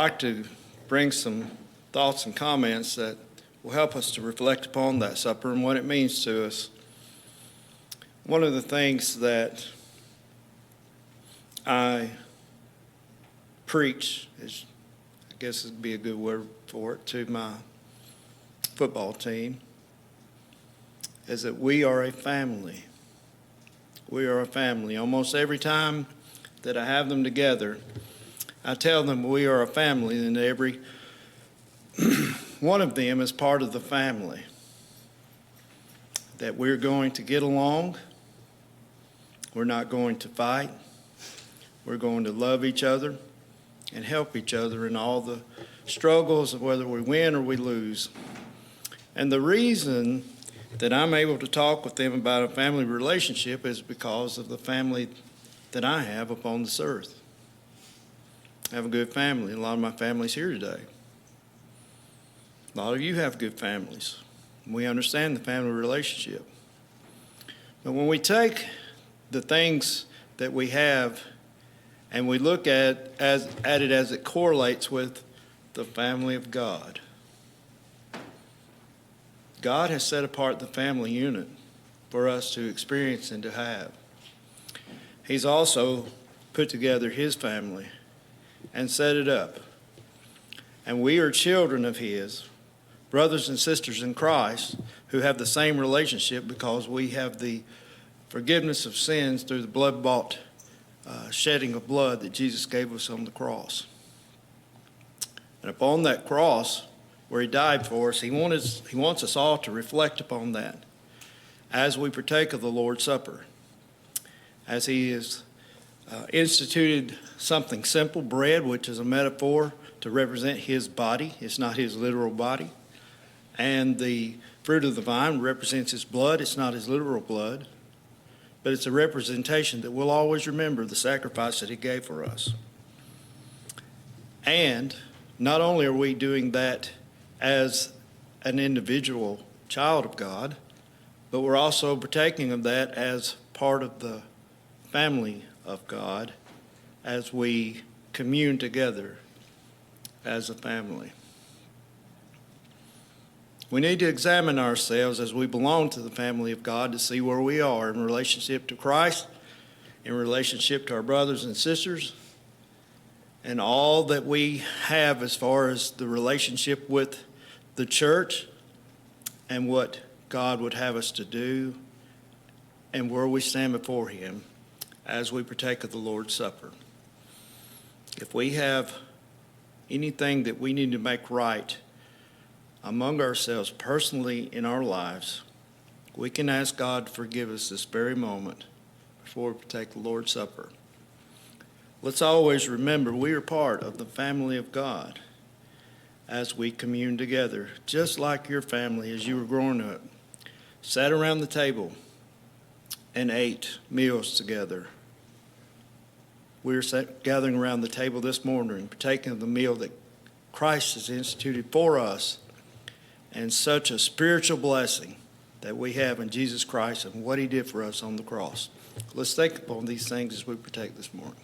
like to bring some thoughts and comments that will help us to reflect upon that supper and what it means to us. One of the things that I preach is, I guess it'd be a good word for it, to my football team, is that we are a family. We are a family. Almost every time that I have them together, I tell them we are a family, and every one of them is part of the family. That we're going to get along. We're not going to fight. We're going to love each other and help each other in all the struggles of whether we win or we lose. And the reason that I'm able to talk with them about a family relationship is because of the family that I have upon this earth. I have a good family. A lot of my family's here today. A lot of you have good families. We understand the family relationship. But when we take the things that we have and we look at it as it correlates with the family of God, God has set apart the family unit for us to experience and to have. He's also put together his family and set it up. And we are children of his, brothers and sisters in Christ, who have the same relationship because we have the forgiveness of sins through the blood-bought shedding of blood that Jesus gave us on the cross. And upon that cross, where he died for us, he wants us all to reflect upon that as we partake of the Lord's Supper, as he has instituted something simple, bread, which is a metaphor to represent his body. It's not his literal body. And the fruit of the vine represents his blood. It's not his literal blood, but it's a representation that we'll always remember the sacrifice that he gave for us. And not only are we doing that as an individual child of God, but we're also partaking of that as part of the family of God as we commune together as a family. We need to examine ourselves as we belong to the family of God to see where we are in relationship to Christ, in relationship to our brothers and sisters, and all that we have as far as the relationship with the church and what God would have us to do and where we stand before him as we partake of the Lord's Supper. If we have anything that we need to make right among ourselves personally in our lives, we can ask God to forgive us this very moment before we partake the Lord's Supper. Let's always remember we are part of the family of God as we commune together, just like your family as you were growing up, sat around the table and ate meals together. We're gathering around the table this morning, partaking of the meal that Christ has instituted for us, and such a spiritual blessing that we have in Jesus Christ and what he did for us on the cross. Let's think upon these things as we partake this morning.